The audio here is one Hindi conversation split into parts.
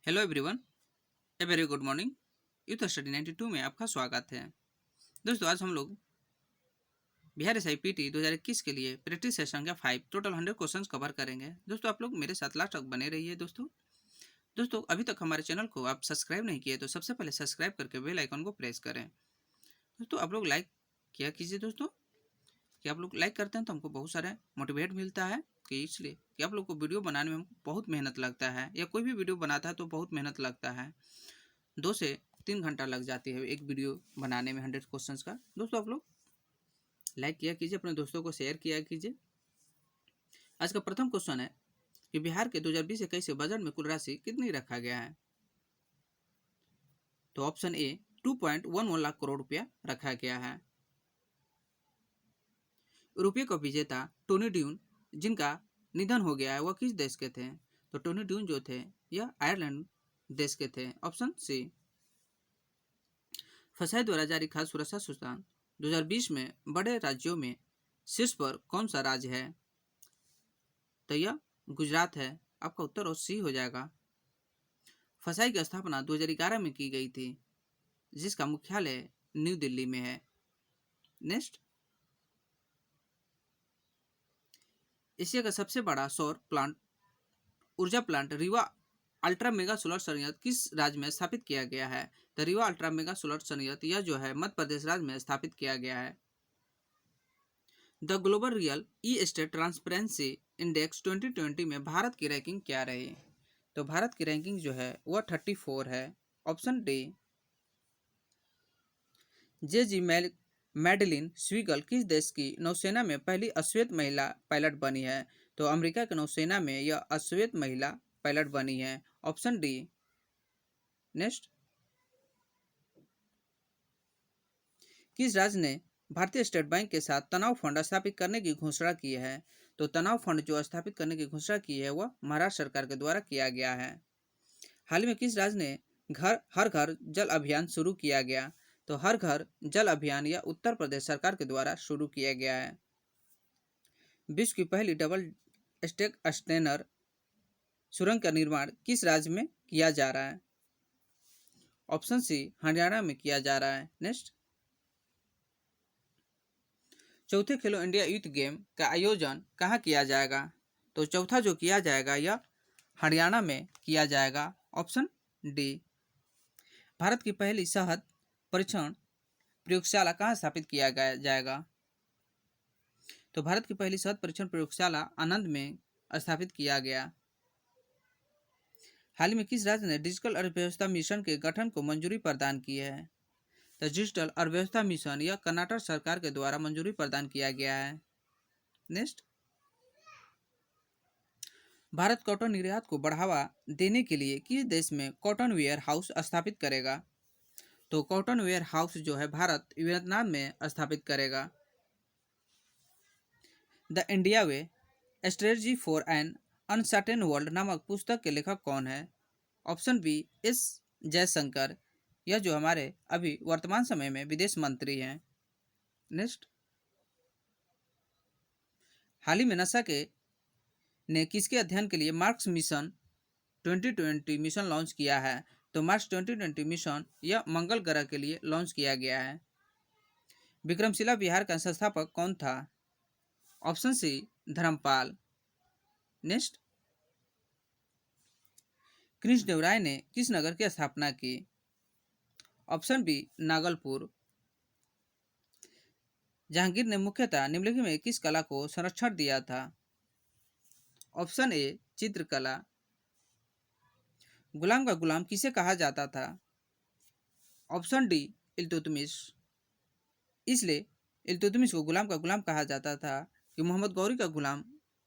Hello everyone, a very good morning. Youth study 92 में आपका स्वागत है। दोस्तों, आज हम लोग बिहार एसआई पीटी 2021 के लिए प्रैक्टिस सेशन संख्या 5 टोटल 100 क्वेश्चंस कवर करेंगे। दोस्तों, आप लोग मेरे साथ लास्ट तक बने रहिए। दोस्तों, अभी तक हमारे चैनल को आप सब्सक्राइब नहीं किए तो सबसे पहले सब्सक्राइब करके बेल आइकन को प्रेस करें। दोस्तों, आप लोग लाइक किया कीजिए। दोस्तों, कि आप लोग लाइक करते हैं तो हमको बहुत सारे मोटिवेट मिलता है, कि इसलिए कि आप लोग को वीडियो बनाने में हमको बहुत मेहनत लगता है, या कोई भी वीडियो बनाता है तो बहुत मेहनत लगता है। 2 से 3 घंटा लग जाती है एक वीडियो बनाने में 100 क्वेश्चंस का। दोस्तों, आप लोग लाइक किया कीजिए, अपने दोस्तों को शेयर किया कीजिए। आज का प्रथम क्वेश्चन है कि बिहार के 2020-21 के बजट में कुल राशि कितनी रखा गया है। तो ऑप्शन ए 2.11 लाख करोड़ रुपया रखा गया है। रुपये का विजेता टोनी ड्यून, जिनका निधन हो गया है, वह किस देश के थे। तो टोनी ड्यून जो थे यह आयरलैंड देश के थे। Option C. फसाई द्वारा जारी खाद्य सुरक्षा सूचकांक 2020 में बड़े राज्यों में शीर्ष पर कौन सा राज्य है। तो यह गुजरात है। आपका उत्तर और सी हो जाएगा। फसाई की स्थापना 2011 में की गई थी, जिसका मुख्यालय न्यू दिल्ली में है। नेक्स्ट, एशिया का सबसे बड़ा सौर प्लांट ऊर्जा plant Rewa ultra mega solar संयंत्र किस राज्य में स्थापित किया गया है। तो रीवा अल्ट्रा मेगा सोलर संयंत्र यह जो है मध्य प्रदेश राज्य में स्थापित किया गया है। The global real E estate transparency index 2020 में भारत की रैंकिंग क्या रही। तो भारत की रैंकिंग जो है वह 34 है। Option D. J Madeline Swiegel किस देश की नौसेना में पहली अश्वेत महिला पायलट बनी है। तो अमेरिका की नौसेना में यह अश्वेत महिला पायलट बनी है। Option D. नेक्स्ट, किस राज्य ने भारतीय स्टेट बैंक के साथ तनाव फंड स्थापित करने की घोषणा की है। तो तनाव फंड जो स्थापित करने की घोषणा की है वह महाराष्ट्र सरकार के द्वारा किया गया है। हाल में किस राज्य ने हर घर जल अभियान शुरू किया गया। तो हर घर जल अभियान यह उत्तर प्रदेश सरकार के द्वारा शुरू किया गया है। विश्व की पहली डबल स्टेक स्टेनर सुरंग का निर्माण किस राज्य में किया जा रहा है। ऑप्शन सी, हरियाणा में किया जा रहा है। नेक्स्ट, चौथे खेलो इंडिया यूथ गेम का आयोजन कहाँ किया जाएगा। तो चौथा जो किया जाएगा यह हरियाणा में किया जाएगा। Option D. भारत की पहली शहद परीक्षण प्रयोगशाला कहाँ स्थापित किया जाएगा। तो भारत की पहली शहद परीक्षण प्रयोगशाला आनंद में स्थापित किया गया। हाल में किस राज्य ने डिजिटल अर्थव्यवस्था मिशन के गठन को मंजूरी प्रदान की है। तो डिजिटल अर्थव्यवस्था मिशन यह कर्नाटक सरकार के द्वारा मंजूरी प्रदान किया गया है। नेक्स्ट, भारत कॉटन निर्यात को बढ़ावा देने के लिए किस देश में कॉटन वेयर हाउस स्थापित करेगा। तो कॉटन वेयर हाउस जो है भारत वियतनाम में स्थापित करेगा। The India way strategy for an uncertain world नामक पुस्तक के लेखक कौन है। ऑप्शन बी, एस जयशंकर, यह जो हमारे अभी वर्तमान समय में विदेश मंत्री हैं। नेक्स्ट, हाल ही में नशा के ने किसके अध्ययन के लिए मार्स मिशन 2020 मिशन लॉन्च किया है। तो मार्स 2020 मिशन यह मंगल ग्रह के लिए लॉन्च किया गया है। विक्रमशिला बिहार का संस्थापक कौन था। Option C, Dharampal. Next, Krishnadevaraya ने किस नगर की स्थापना की। Option B, नागलपुर। जहांगीर ने मुख्यतः निम्नलिखित में किस कला को संरक्षण दिया था। ऑप्शन ए, चित्रकला। गुलाम का गुलाम किसे कहा जाता था। Option D, Iltutmish. इसलिए इल्तुतमिश को गुलाम का गुलाम कहा जाता था कि मोहम्मद गौरी का गुलाम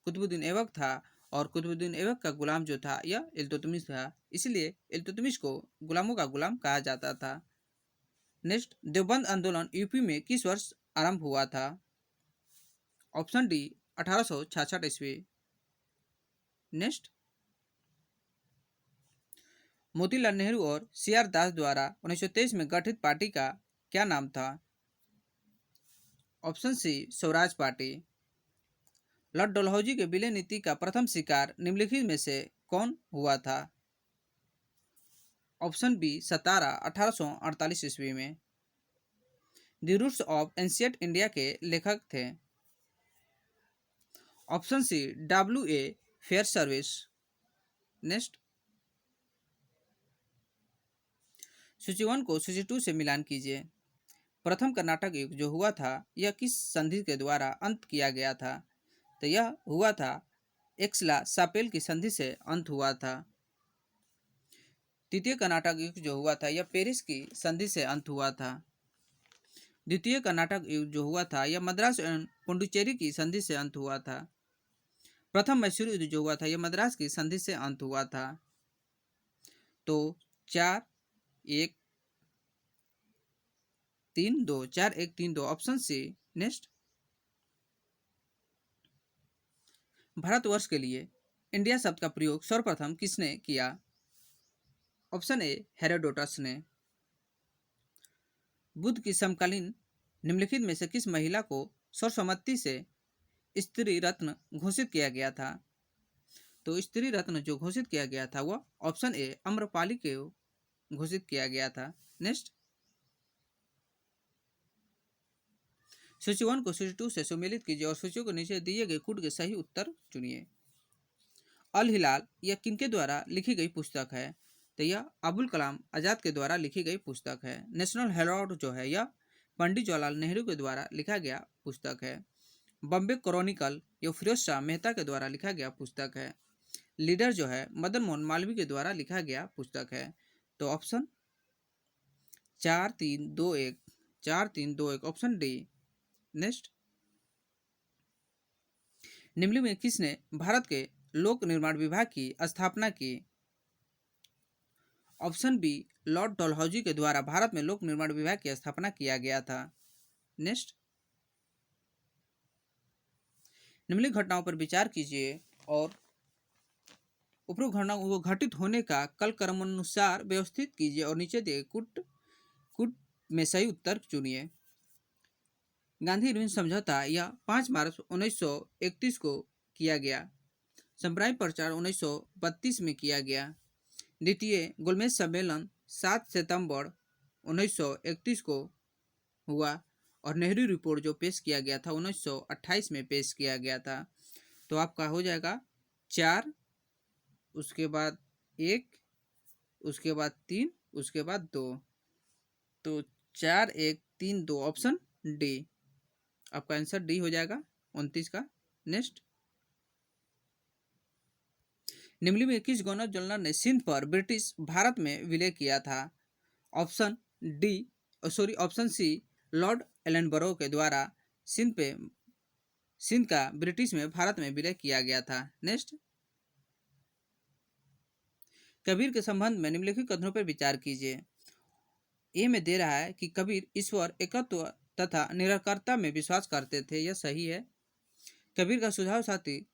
कुतुबुद्दीन ऐबक था, और कुतुबुद्दीन ऐबक का गुलाम जो था यह इल्तुतमिश था, इसलिए इल्तुतमिश को गुलामों का गुलाम कहा जाता था। नेक्स्ट, देवबंद आंदोलन यूपी में किस वर्ष आरंभ हुआ था। ऑप्शन डी, 1866 ईस्वी। नेक्स्ट, मोतीलाल नेहरू और सी आर दास द्वारा 1923 में गठित पार्टी का क्या नाम था। Option C, Swaraj party. Lord Dalhousie के विलय नीति का प्रथम शिकार निम्नलिखित में से कौन हुआ था। ऑप्शन बी सतारा 1848 ईस्वी में। The roots of ancient India के लेखक थे। Option C W A Fairservis. Next, सूची 1 को सूची 2 से मिलान कीजिए। प्रथम कर्नाटक युग जो हुआ था यह किस संधि के द्वारा अंत किया गया था? तो यह हुआ था एक्सला सापेल की संधि से अंत हुआ था। द्वितीय कर्नाटक युग जो हुआ था यह पेरिस की संधि से अंत हुआ था। द्वितीय कर्नाटक युग जो हुआ था यह मद्रास एवं पुडुचेरी की संधि से अंत हुआ था। प्रथम मैसूर युद्ध जो हुआ था यह मद्रास की संधि से अंत हुआ था। तो 4-1-3-2 4-1-3-2 ऑप्शन सी। नेक्स्ट, भारतवर्ष के लिए इंडिया शब्द का प्रयोग सर्वप्रथम किसने किया? ऑप्शन ए हेरोडोटस ने। बुद्ध की समकालीन निम्नलिखित में से किस महिला को सर्वसम्मति से स्त्री रत्न घोषित किया गया था? तो स्त्री रत्न जो घोषित किया गया था वह ऑप्शन ए अम्रपाली के घोषित किया गया था। नेक्स्ट, सूची 1 को सूची 2 से सुमेलित कीजिए और सूचियों को नीचे दिए गए कूट के सही उत्तर चुनिए। अल हिलाल यह किनके द्वारा लिखी गई पुस्तक है? तो यह अबुल कलाम आजाद के द्वारा लिखी गई पुस्तक है। नेशनल हेराल्ड जो है यह पंडित जवाहरलाल नेहरू के द्वारा लिखा गया पुस्तक है। बॉम्बे क्रॉनिकल यह फिरोज शाह मेहता के द्वारा लिखा गया पुस्तक है। लीडर जो है मदन मोहन मालवीय के द्वारा लिखा गया पुस्तक है। तो ऑप्शन 4-3-2-1 ऑप्शन डी। नेक्स्ट, निम्नलिखित में किसने भारत के लोक निर्माण विभाग की स्थापना की? ऑप्शन बी लॉर्ड डलहौजी के द्वारा भारत में लोक निर्माण विभाग की स्थापना किया गया था। नेक्स्ट, निम्नलिखित घटनाओं पर विचार कीजिए और उपरोक्त घटनाओं को घटित होने का कल क्रमानुसार व्यवस्थित कीजिए और नीचे दिए कूट में सही उत्तर चुनिए। गांधी इरविन समझौता यह 5 मार्च 1931 को किया गया। संप्रदाय प्रचार 1932 में किया गया। द्वितीय गोलमेज सम्मेलन 7 सितंबर 1931 को हुआ और नेहरू रिपोर्ट जो पेश किया गया था 1928 में पेश किया गया था। तो आपका हो जाएगा 4, उसके बाद 1, उसके बाद 3, उसके बाद 2। तो 4-1-3-2 ऑप्शन डी। आपका आंसर डी हो जाएगा 29 का। नेक्स्ट, निम्नलिखित में किस गवर्नर जनरल ने सिंध पर ब्रिटिश भारत में विलय किया था? Option D option C Lord Ellenborough के द्वारा सिंध का ब्रिटिश में भारत में विलय किया गया था। नेक्स्ट, कबीर के संबंध में निम्नलिखित कथनों पर विचार कीजिए। ए में दे रहा है कि कबीर ईश्वर एकत्व तथा निरंतरता में विश्वास करते थे, यह सही है। कबीर का सुझाव साथी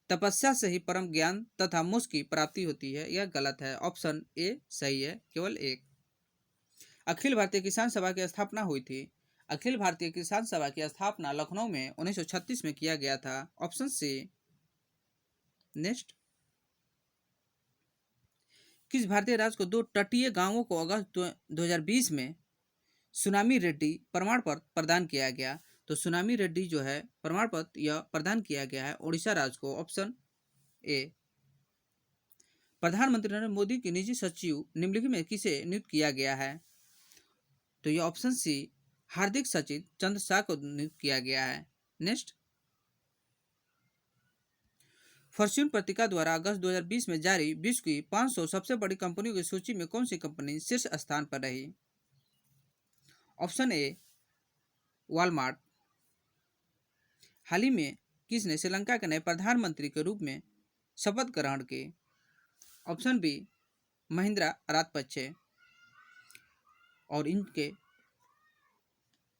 तपस्या से ही परम ज्ञान तथा मोक्ष की प्राप्ति होती है, यह गलत है। ऑप्शन ए सही है, केवल एक। अखिल भारतीय किसान सभा की स्थापना हुई थी। अखिल भारतीय किसान सभा की स्थापना लखनऊ में 1936 में किया गया था। ऑप्शन सी। नेक्स्ट, किस भारतीय राज्य को 2 तटीय गांवों को अगस्त 2020 में सुनामी रेड्डी प्रमाण पत्र प्रदान किया गया? तो सुनामी रेड्डी जो है प्रमाण पत्र यह प्रदान किया गया है उड़ीसा राज्य को। Option A. प्रधानमंत्री नरेंद्र मोदी की निजी सचिव निम्नलिखित में किसे नियुक्त किया गया है? तो यह ऑप्शन सी हार्दिक सचिव चंद्र शाह को नियुक्त किया गया है। नेक्स्ट, फॉर्च्यून पत्रिका द्वारा अगस्त 2020 में जारी विश्व की 500 सबसे बड़ी कंपनियों की सूची में कौन सी कंपनी शीर्ष स्थान पर रही? Option A Walmart. हाल ही में किसने श्रीलंका के नए प्रधानमंत्री के रूप में शपथ ग्रहण की? Option B Mahindra Rajapaksa. और इनके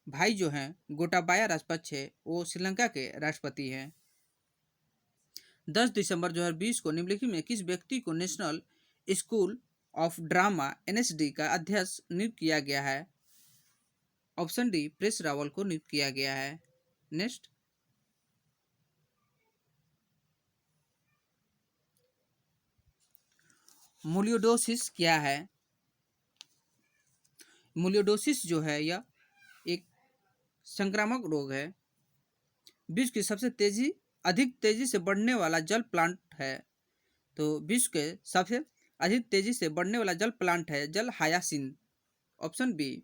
भाई जो हैं गोटाबाया राजपक्षे वो श्रीलंका के राष्ट्रपति हैं। 10 दिसंबर 2020 को निम्नलिखित में किस व्यक्ति को national school of drama NSD का अध्यक्ष नियुक्त किया गया है? ऑप्शन डी प्रेस रावल को नियुक्त किया गया है। नेक्स्ट, मोलियोडोसिस क्या है? मोलियोडोसिस जो है यह एक संक्रामक रोग है। विश्व की सबसे अधिक तेजी से बढ़ने वाला जल प्लांट है। तो विश्व के सबसे अधिक तेजी से बढ़ने वाला जल प्लांट है जल हायासिन, ऑप्शन बी।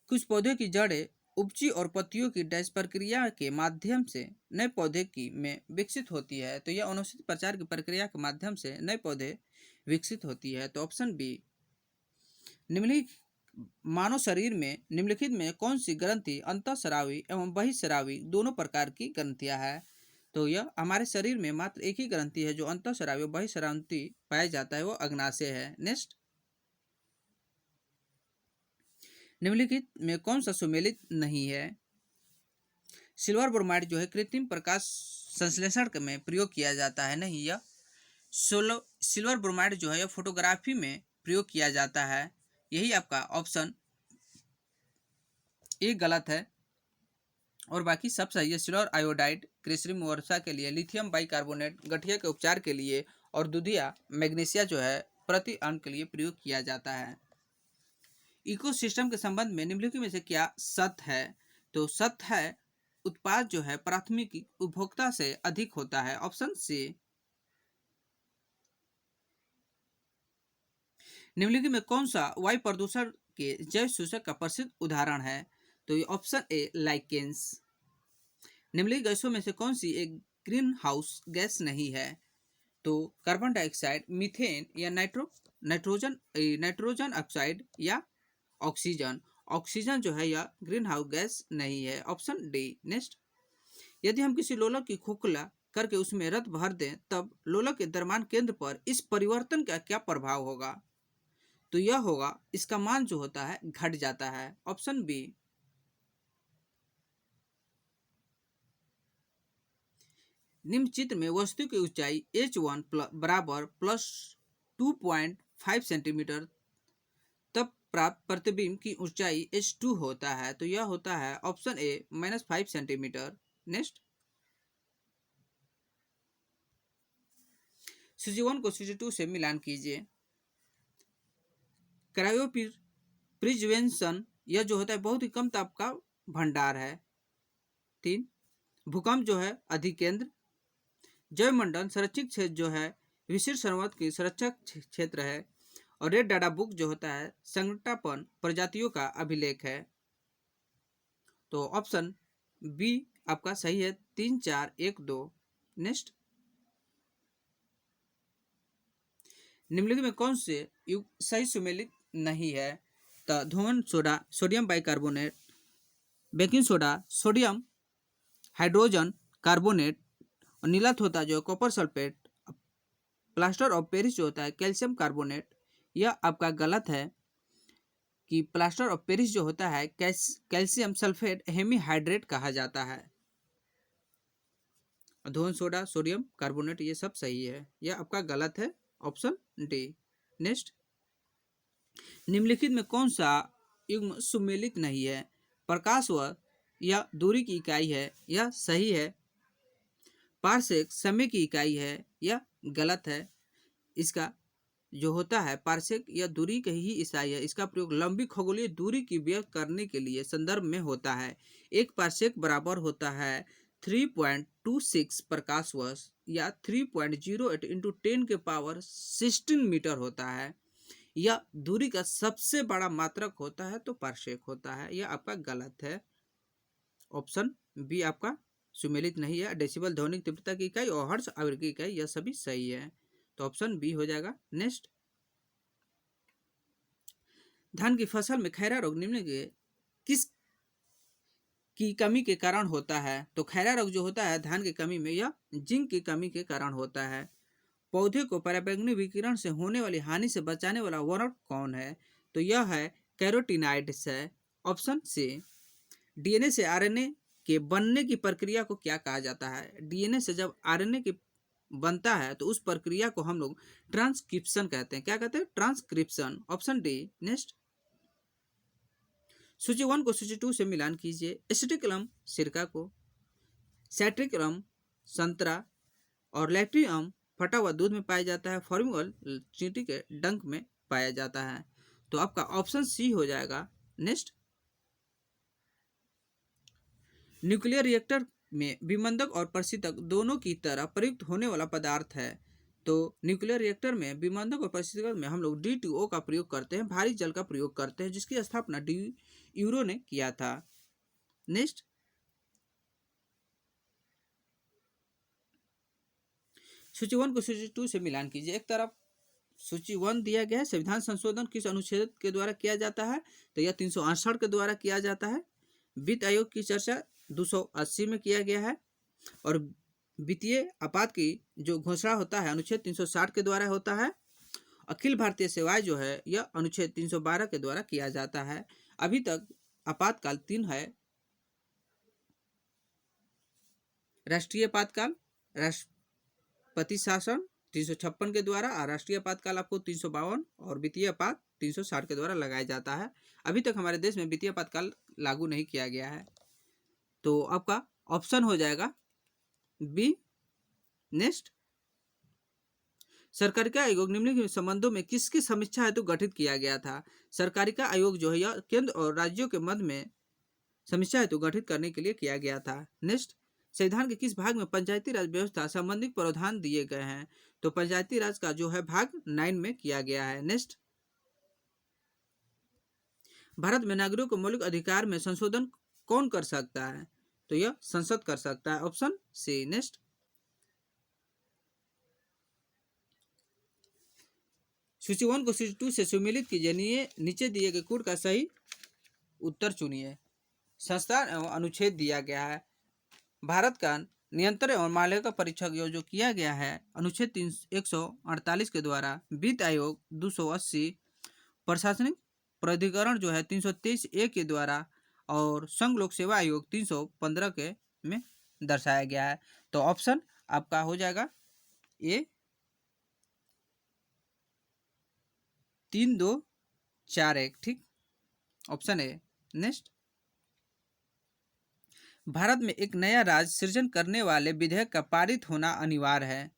कुछ पौधों की जड़ें उपजी और पत्तियों की डैश प्रक्रिया के माध्यम से नए पौधे की में विकसित होती है। तो यह अनुचित प्रचार की प्रक्रिया के माध्यम से नए पौधे विकसित होती है। तो ऑप्शन बी। निम्नलिखित मानव शरीर में निम्नलिखित में कौन सी ग्रंथि अंतःस्रावी एवं बहिःस्रावी दोनों प्रकार की ग्रंथियां है? तो यह हमारे शरीर में मात्र एक ही ग्रंथि है जो अंतःस्रावी और बहिःस्रावी पाया जाता है, वो अग्नाशय है। नेक्स्ट, निम्नलिखित में कौन सा सुमेलित नहीं है? सिल्वर ब्रोमाइड जो है कृत्रिम प्रकाश संश्लेषण में प्रयोग किया जाता है, नहीं। यह सिल्वर ब्रोमाइड जो है यह फोटोग्राफी में प्रयोग किया जाता है। यही आपका ऑप्शन ए गलत है और बाकी सब सही है। सिल्वर आयोडाइड कृत्रिम वर्षा के लिए, लिथियम बाइकार्बोनेट गठिया के उपचार के लिए और दूधिया मैग्नीशिया जो है प्रति अन्न के लिए प्रयोग किया जाता है। इकोसिस्टम के संबंध में निम्नलिखित में से क्या सत्य है? तो सत्य है उत्पाद जो है प्राथमिक उपभोक्ता से अधिक होता है, ऑप्शन सी। निम्नलिखित में कौन सा वायु प्रदूषण के जैव सूचक का प्रसिद्ध उदाहरण है? तो ये ऑप्शन ए लाइकेंस। निम्नलिखित गैसों में से कौन सी एक ग्रीन हाउस गैस नहीं है? तो कार्बन डाइऑक्साइड, मीथेन या नाइट्रोजन ऑक्साइड या ऑक्सीजन। ऑक्सीजन जो है यह ग्रीन हाउस गैस नहीं है, ऑप्शन डी। नेक्स्ट, यदि हम किसी लोलक की खोखला करके उसमें रत भर दें तब लोलक के द्रव्यमान केंद्र पर इस परिवर्तन का क्या प्रभाव होगा? तो यह होगा इसका मान जो होता है घट जाता है, ऑप्शन बी। निम्न चित्र में वस्तु की ऊंचाई h1 बराबर +2.5 सेंटीमीटर तब प्राप्त प्रतिबिंब की ऊंचाई h2 होता है। तो यह होता है ऑप्शन ए -5 सेंटीमीटर। नेक्स्ट, सूची 1 को सूची 2 से मिलान कीजिए। क्रायोप्रिजर्वेशन यह जो होता है बहुत ही कम ताप का भंडार है। 3, भूकंप जो है अधिकेंद्र। जैवमंडल संरक्षित क्षेत्र जो है विशिष्ट संवर्धन की संरक्षक क्षेत्र है। और रेड डाटा बुक जो होता है संकटापन प्रजातियों का अभिलेख है। तो ऑप्शन बी आपका सही है, 3, 4, 1, 2। नेक्स्ट, निम्नलिखित में कौन से युग सही सुमेलित नहीं है? तो धूमन soda, sodium bicarbonate, baking soda, sodium hydrogen carbonate और नीला थोथा जो copper sulphate, plaster of Paris जो होता है कैल्शियम कार्बोनेट। यह आपका गलत है कि प्लास्टर ऑफ पेरिस जो होता है कैल्शियम सल्फेट हेमीहाइड्रेट कहा जाता है। धूमन सोडा, सोडियम कार्बोनेट ये सब सही है, यह आपका गलत है, ऑप्शन डी। नेक्स्ट, निम्नलिखित में कौन सा युग्म सुमेलित नहीं है? प्रकाश वर्ष या दूरी की इकाई है, यह सही है। पारसेक समय की इकाई है, यह गलत है। इसका जो होता है पारसेक या दूरी का ही इकाई है। इसका प्रयोग लंबी खगोलीय दूरी की व्यक्त करने के लिए संदर्भ में होता है। एक पारसेक बराबर होता है 3.26 प्रकाश वर्ष या 3.08 इंटू 10 के पावर 16 मीटर होता है। यह दूरी का सबसे बड़ा मात्रक होता है तो पारसेक होता है, यह आपका गलत है। ऑप्शन बी आपका सुमेलित नहीं है। डेसिबल ध्वनिक तीव्रता की इकाई और हर्ट्ज आवृत्ति की इकाई यह सभी सही है, तो ऑप्शन बी हो जाएगा। नेक्स्ट, धान की फसल में खैरा रोग निम्न के किस की कमी के कारण होता है? तो खैरा रोग जो होता है धान की कमी में यह जिंक की कमी के कारण होता है। पौधे को पराबैंगनी विकिरण से होने वाली हानि से बचाने वाला वर्ण कौन है? तो यह है कैरोटीनाइड्स है, ऑप्शन सी। डीएनए से आरएनए के बनने की प्रक्रिया को क्या कहा जाता है? डीएनए से जब आरएनए के बनता है तो उस प्रक्रिया को हम लोग ट्रांसक्रिप्शन कहते हैं। क्या कहते हैं? Transcription, option D. नेक्स्ट, सूची 1 को सूची 2 से मिलान कीजिए। एसिटिक अम्ल सिरका को, साइट्रिक अम्ल संतरा और लैक्टिक अम्ल फटा हुआ दूध में पाया जाता है। फॉर्मिक अम्ल चींटी के डंक में पाया जाता है। तो आपका ऑप्शन सी हो जाएगा। नेक्स्ट, न्यूक्लियर रिएक्टर में विमंदक और प्रशीतक दोनों की तरह प्रयुक्त होने वाला पदार्थ है। तो न्यूक्लियर रिएक्टर में विमंदक और प्रशीतक में हम लोग D2O का प्रयोग करते हैं, भारी जल का प्रयोग करते हैं, जिसकी स्थापना डी यूरो ने किया था। नेक्स्ट, सूची 1 को सूची 2 से मिलान कीजिए। एक तरफ सूची 1 दिया गया है, संविधान संशोधन किस अनुच्छेद के द्वारा किया जाता है? तो यह 368 के द्वारा किया जाता है। वित्त आयोग की चर्चा 280 में किया गया है, और वित्तीय आपात की जो घोषणा होता है अनुच्छेद 360 के द्वारा होता है। अखिल भारतीय सेवाएं जो है यह अनुच्छेद 312 के द्वारा किया जाता है। अभी तक आपातकाल 3 है: राष्ट्रीय आपातकाल, राष्ट्रपति शासन 356 के द्वारा, और राष्ट्रीय आपातकाल आपको 352 और वित्तीय आपात 360 के द्वारा लगाया जाता है। अभी तक हमारे देश में वित्तीय आपातकाल लागू नहीं किया गया है। तो आपका ऑप्शन हो जाएगा बी। नेक्स्ट, सरकारिका आयोग निम्नलिखित संबंधों में किसकी समीक्षा हेतु गठित किया गया था? सरकारिका आयोग जो है यह केंद्र और राज्यों के मध्य में समीक्षा हेतु गठित करने के लिए किया गया था। नेक्स्ट, संविधान के किस भाग में पंचायती राज व्यवस्था संबंधी प्रावधान दिए गए हैं? तो पंचायती राज का जो है भाग 9 में किया गया है। नेक्स्ट, भारत में नागरिकों के मौलिक अधिकार में संशोधन कौन कर सकता है? तो यह संसद कर सकता है। Option C. नेक्स्ट, सूची 1 को सूची 2 से सुमेलित कीजिए, नीचे दिए गए कोड का सही उत्तर चुनिए। संस्थान एवं अनुच्छेद दिया गया है। भारत का नियंत्रण एवं मान्यता परीक्षक जो किया गया है अनुच्छेद 148 के द्वारा, वित्त आयोग 280, प्रशासनिक प्राधिकरण जो है 323A के द्वारा, और संघ लोक सेवा आयोग 315 के में दर्शाया गया है। तो ऑप्शन आपका हो जाएगा ए 3, 2, 4, 1। ठीक, ऑप्शन ए। नेक्स्ट, भारत में एक नया राज्य सृजन करने वाले विधेयक का पारित होना अनिवार्य है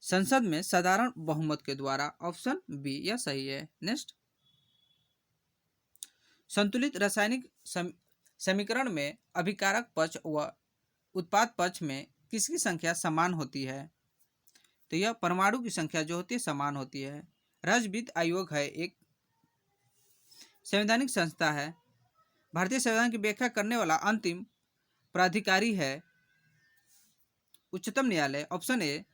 संसद में साधारण बहुमत के द्वारा। ऑप्शन बी, यह सही है। नेक्स्ट, संतुलित रासायनिक समीकरण में अभिकारक पक्ष व उत्पाद पक्ष में किसकी संख्या समान होती है? तो यह परमाणु की संख्या जो होती है समान होती है। राज्य वित्त आयोग है एक संवैधानिक संस्था है। भारतीय संविधान की व्याख्या करने वाला अंतिम प्राधिकारी है उच्चतम न्यायालय। Option A.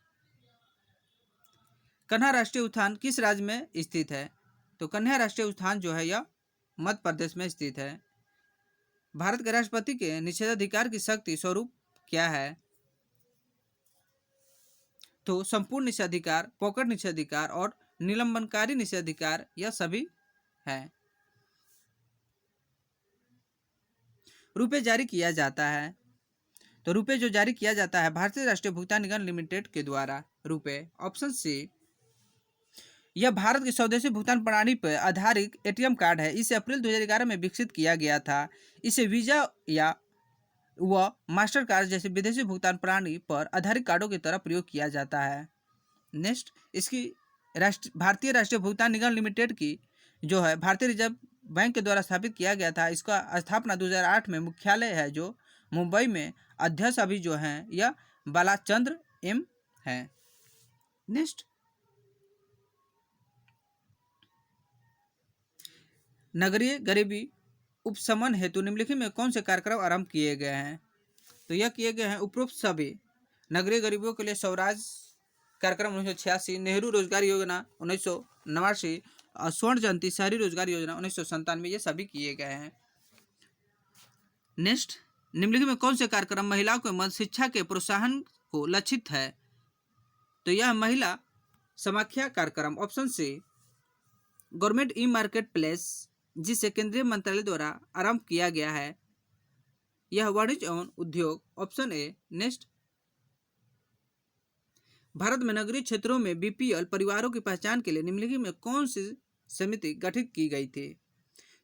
कन्हा राष्ट्रीय उद्यान किस राज्य में स्थित है? तो कन्हा राष्ट्रीय उद्यान जो है यह मध्य प्रदेश में स्थित है। भारत के राष्ट्रपति के निषेधाधिकार की शक्ति स्वरूप क्या है? तो संपूर्ण निषेधाधिकार, पॉकेट निषेधाधिकार और निलंबनकारी निषेधाधिकार यह सभी है। रुपए जारी किया जाता है, तो रुपए जो जारी किया जाता है भारतीय राष्ट्रीय भुगतान निगम लिमिटेड के द्वारा। रुपए, ऑप्शन सी। यह भारत की स्वदेशी भुगतान प्रणाली पर आधारित एटीएम कार्ड है। इसे अप्रैल 2011 में विकसित किया गया था। इसे वीजा या व मास्टर कार्ड जैसे विदेशी भुगतान प्रणाली पर आधारित कार्डों की तरह प्रयोग किया जाता है। नेक्स्ट, इसकी भारतीय राष्ट्रीय भुगतान निगम लिमिटेड की जो है भारतीय रिजर्व बैंक के द्वारा स्थापित किया गया था। इसका स्थापना 2008 में मुख्यालय है जो मुंबई में। अध्यक्ष अभी जो हैं यह बालाचंद्र एम है। नेक्स्ट, नगरीय गरीबी उपशमन हेतु निम्नलिखित में कौन से कार्यक्रम आरंभ किए गए हैं? तो यह किए गए हैं उपरोक्त सभी। नगरीय गरीबों के लिए स्वराज कार्यक्रम 1986, नेहरू रोजगार योजना 1989, स्वर्ण जयंती शहरी रोजगार योजना 1997, ये सभी किए गए हैं। नेक्स्ट, निम्नलिखित में कौन से कार्यक्रम महिलाओं के मध्य शिक्षा के प्रोत्साहन को लक्षित है? तो यह महिला समाख्या कार्यक्रम। Option C. Government e marketplace जिसे केंद्रीय मंत्रालय द्वारा आरंभ किया गया है, यह वाणिज्य एवं उद्योग। Option A. नेक्स्ट, भारत में नगरीय क्षेत्रों में बीपीएल परिवारों की पहचान के लिए निम्नलिखित में कौन सी समिति गठित की गई थी?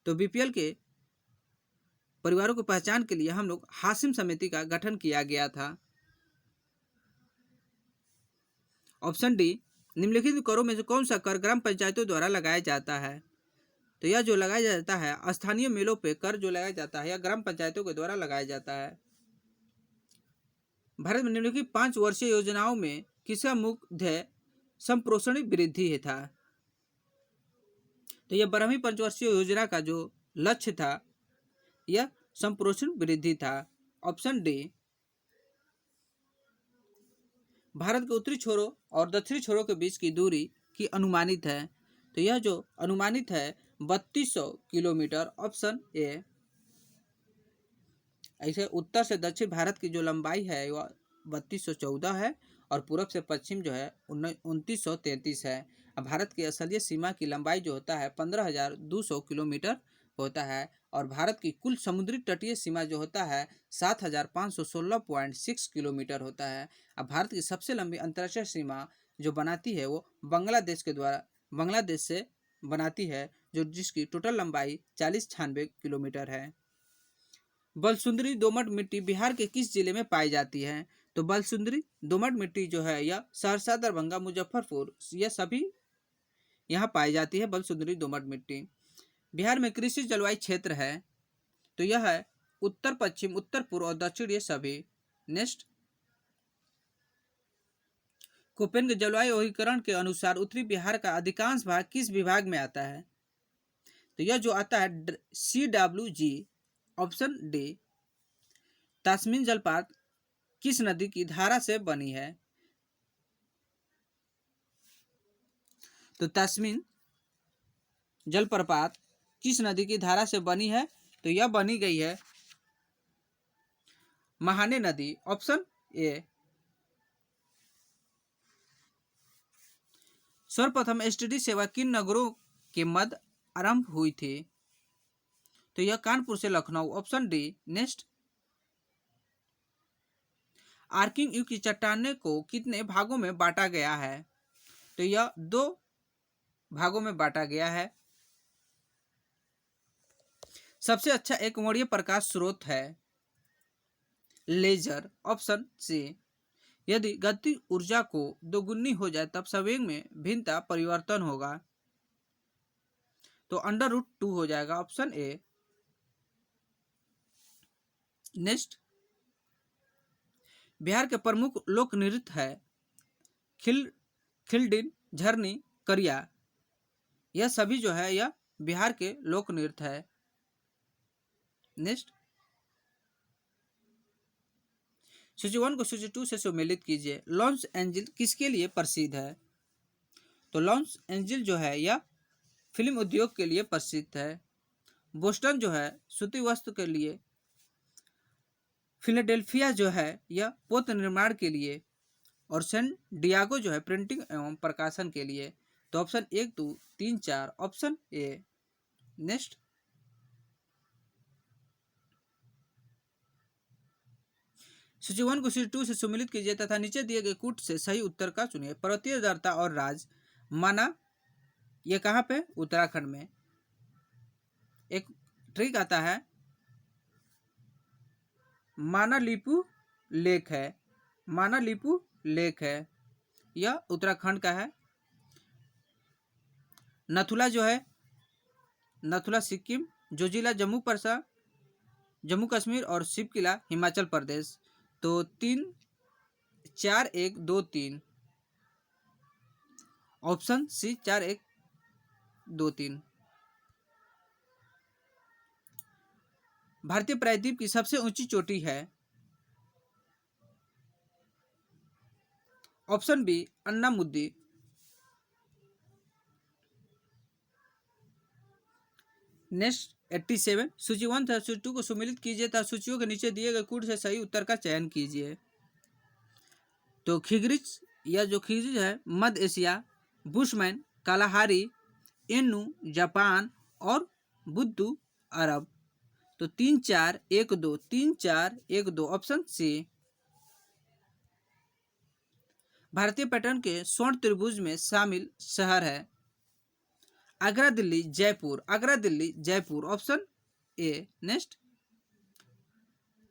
तो बीपीएल के परिवारों की पहचान के लिए हम लोग हाशिम समिति का गठन किया गया था। Option D. निम्नलिखित करों में से कौन सा कर ग्राम पंचायतों द्वारा लगाया जाता है? तो यह जो लगाया जाता है स्थानीय मेलों पे कर जो लगाया जाता है यह ग्राम पंचायतों के द्वारा लगाया जाता है। भारत में निम्नलिखित 5 वर्षीय योजनाओं में किसका मुख्य ध्येय संप्रोषणी वृद्धि था? तो यह 12वीं पंचवर्षीय योजना का जो लक्ष्य था यह संप्रोषण वृद्धि था। Option D. भारत के उत्तरी छोरों और दक्षिणी छोरों के बीच की दूरी की अनुमानित है। तो यह जो अनुमानित है 3200 किलोमीटर। Option A. ऐसे उत्तर से दक्षिण भारत की जो लंबाई है वह 3214 है और पूर्व से पश्चिम जो है 2933 है। अब भारत की असलीय सीमा की लंबाई जो होता है 15,200 किलोमीटर होता है और भारत की कुल समुद्री तटीय सीमा जो होता है 7,516.6 किलोमीटर होता है। अब भारत की सबसे लंबी अंतर्राष्ट्रीय सीमा जो बनाती है वो बांग्लादेश से बनाती है जो जिसकी टोटल लंबाई 4096 किलोमीटर है। बलसुंदरी दोमट मिट्टी बिहार के किस जिले में पाई जाती है? तो बलसुंदरी दोमट मिट्टी जो है यह सहरसा, दरभंगा, मुजफ्फरपुर यह सभी यहाँ पाई जाती है बलसुंदरी दोमट मिट्टी। बिहार में कृषि जलवायु क्षेत्र है तो यह है उत्तर पश्चिम, उत्तर पूर्व और दक्षिण ये सभी। नेक्स्ट, कोपेन जलवायु वर्गीकरण के अनुसार उत्तरी बिहार का अधिकांश भाग किस विभाग में आता है? तो यह जो आता है CWG। Option D. तास्मिन जलप्रपात किस नदी की धारा से बनी है? तो तास्मिन जलप्रपात किस नदी की धारा से बनी है? तो यह बनी गई है महाने नदी। Option A. सर्वप्रथम STD सेवा किन नगरों के मध्य आरंभ हुई थी? तो यह कानपुर से लखनऊ। Option D. नेक्स्ट, आर्किंग युग की चट्टाने को कितने भागों में बांटा गया है? तो यह 2 भागों में बांटा गया है। सबसे अच्छा एकवर्णीय प्रकाश स्रोत है लेजर। Option C. यदि गति ऊर्जा को दोगुनी हो जाए तब संवेग में भिन्नता परिवर्तन होगा तो √2 हो जाएगा। Option A. नेक्स्ट, बिहार के प्रमुख लोक नृत्य है खिलडिन, झरनी, करिया। यह सभी जो है यह बिहार के लोक नृत्य है। नेक्स्ट, सूची 1 को सूची 2 से सम्मिलित कीजिए। लॉस एंजिल किसके लिए प्रसिद्ध है? तो लॉस एंजिल जो है यह फिल्म उद्योग के लिए प्रसिद्ध है। बोस्टन जो है सूती वस्त्र के लिए। फिलाडेल्फिया जो है यह पोत निर्माण के लिए और सैन डियागो जो है प्रिंटिंग एवं प्रकाशन के लिए। तो ऑप्शन 1, 2, 3, 4 ऑप्शन ए। नेक्स्ट, सूची 1 को सूची 2 से सम्मिलित कीजिए तथा नीचे दिए गए कूट से सही उत्तर का चुनिए। पर्वतीय दर्ता और राज माना यह कहाँ पे? उत्तराखंड में। एक ट्रिक आता है मानालीपू लेक है। मानालीपू लेक है यह उत्तराखंड का है। नथुला जो है नथुला सिक्किम, जोजिला जम्मू कश्मीर और शिवकिला हिमाचल प्रदेश। तो 3, 4, 1, 2, 3 ऑप्शन सी 4, 1, 2, 3। भारतीय प्रायद्वीप की सबसे ऊंची चोटी है? Option B अन्नामुदी। नेक्स्ट, 87 सूची 1 तथा सूची 2 को सम्मिलित कीजिए तथा सूचियों के नीचे दिए गए कूट से सही उत्तर का चयन कीजिए। तो खिगरिच यह जो खिगरिच है मध्य एशिया, बुशमैन कालाहारी, एनु जापान और बुद्धू अरब। तो 3, 4, 1, 2 3, 4, 1, 2 ऑप्शन सी। भारतीय पैटर्न के स्वर्ण त्रिभुज में शामिल शहर है Agra, Delhi, Jaipur. Agra, Delhi, Jaipur option A. Next,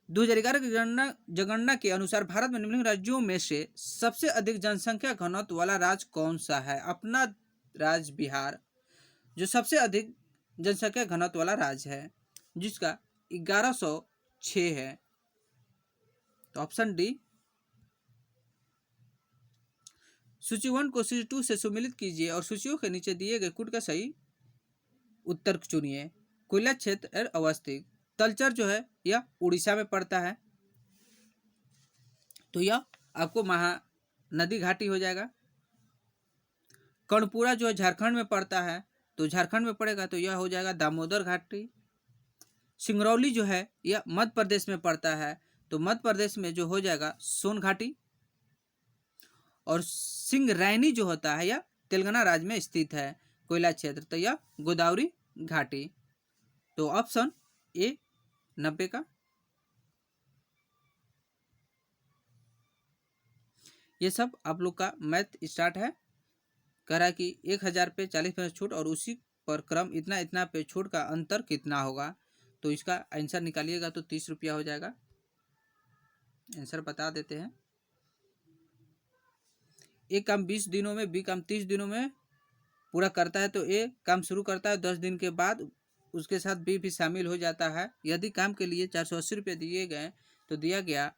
2011 की जनगणना के अनुसार भारत में निम्नलिखित राज्यों में से सबसे अधिक जनसंख्या घनत्व वाला राज्य कौन सा है? अपना राज्य बिहार जो सबसे अधिक जनसंख्या घनत्व वाला राज्य है, जिसका 1106 है। तो ऑप्शन डी। सूची 1 को सूची 2 से सम्मिलित कीजिए और सूचियों के नीचे दिए गए कूट का सही उत्तर चुनिए। कोयला क्षेत्र अवस्थित। तलचर जो है यह उड़ीसा में पड़ता है, तो यह आपको महानदी घाटी हो जाएगा। कर्णपुरा जो है झारखंड में पड़ता है, तो झारखंड में पड़ेगा, तो यह हो जाएगा दामोदर घाटी। सिंगरौली जो है यह मध्य प्रदेश में पड़ता है, तो मध्य प्रदेश में जो हो जाएगा सोन घाटी। और सिंगरैनी जो होता है यह तेलंगाना राज्य में स्थित है कोयला क्षेत्र, तो यह गोदावरी घाटी। तो ऑप्शन ए 90 का। ये सब आप लोग का मैथ स्टार्ट है। कह रहा है कि 1000 पे 40% छूट और उसी पर क्रम इतना इतना पे छूट का अंतर कितना होगा। तो इसका आंसर निकालिएगा तो 30 रुपया हो जाएगा। आंसर बता देते हैं। ए काम 20 दिनों में, बी काम 30 दिनों में पूरा करता है, तो ए काम शुरू करता है 10 दिन के बाद, उसके साथ बी भी शामिल हो जाता है। यदि काम के लिए 480 रुपये दिए गए तो दिया गया,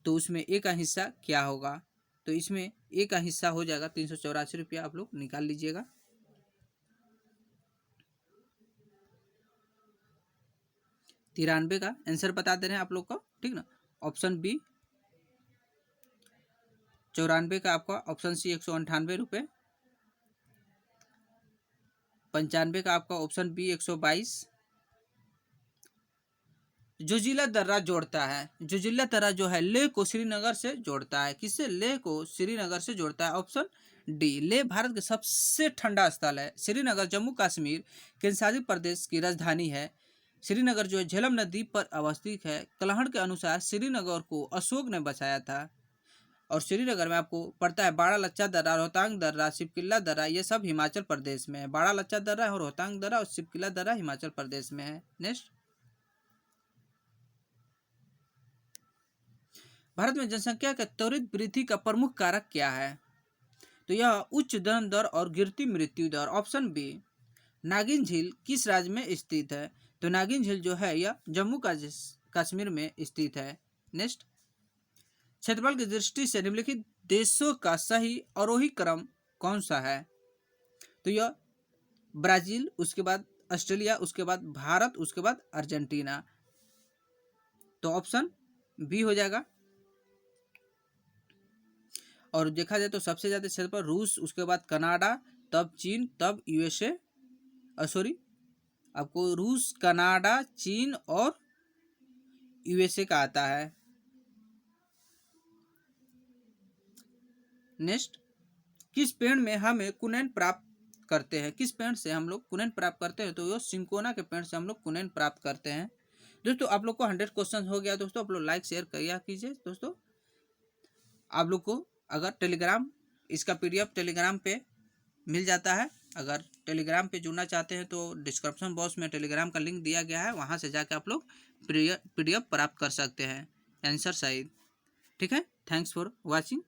तो उसमें ए का हिस्सा क्या होगा? तो इसमें ए का हिस्सा हो जाएगा 384 रुपया। आप लोग निकाल लीजिएगा। तिरानवे का आंसर बता दे रहे हैं आप लोग को, ठीक ना। ऑप्शन बी 94 का आपका, ऑप्शन सी 198 रुपये, 95 का आपका ऑप्शन बी 122। जोजिला दर्रा जोड़ता है, जोजिला दर्रा जो है लेह को श्रीनगर से जोड़ता है। किससे? लेह को श्रीनगर से जोड़ता है। Option D. लेह भारत का सबसे ठंडा स्थल है। श्रीनगर जम्मू कश्मीर केंद्रशासित प्रदेश की राजधानी है। श्रीनगर जो है झेलम नदी पर अवस्थित है। कलहड़ के अनुसार श्रीनगर को अशोक ने बसाया था। और श्रीनगर में आपको पड़ता है बाड़ा लच्चा दर्रा, रोहतांग दर्रा, शिवकिला दर्रा, ये सब हिमाचल प्रदेश में है। बाड़ा लच्चा दर्रा और रोहतांग दर्रा और शिवकिला दर्रा हिमाचल प्रदेश में है। नेक्स्ट, भारत में जनसंख्या के त्वरित वृद्धि का प्रमुख कारक क्या है? तो यह उच्च जन्म दर और गिरती मृत्यु दर। Option B. नागिन झील किस राज्य में स्थित है? तो नागिन झील जो है यह जम्मू कश्मीर में स्थित है। नेक्स्ट, क्षेत्रफल की दृष्टि से निम्नलिखित देशों का सही आरोही क्रम कौन सा है? तो यह ब्राजील, उसके बाद ऑस्ट्रेलिया, उसके बाद भारत, उसके बाद अर्जेंटीना। तो ऑप्शन बी हो जाएगा। और देखा जाए तो सबसे ज्यादा क्षेत्रफल रूस, उसके बाद कनाडा, तब चीन, तब यूएसए, सॉरी आपको रूस, कनाडा, चीन और यूएसए का आता है। नेक्स्ट, किस पेड़ में हमें कुनैन प्राप्त करते हैं? किस पेड़ से हम लोग कुनैन प्राप्त करते हैं? तो ये सिंकोना के पेड़ से हम लोग कुनैन प्राप्त करते हैं। दोस्तों आप लोग को 100 क्वेश्चन हो गया। दोस्तों आप लोग लाइक शेयर किया कीजिए। दोस्तों आप लोग को अगर टेलीग्राम, इसका पीडीएफ टेलीग्राम पे मिल जाता है। अगर टेलीग्राम पे जुड़ना चाहते हैं तो डिस्क्रिप्शन बॉक्स में टेलीग्राम का लिंक दिया गया है, वहाँ से जाके आप लोग पीडीएफ प्राप्त कर सकते हैं आंसर सहित। ठीक है, थैंक्स फॉर वॉचिंग।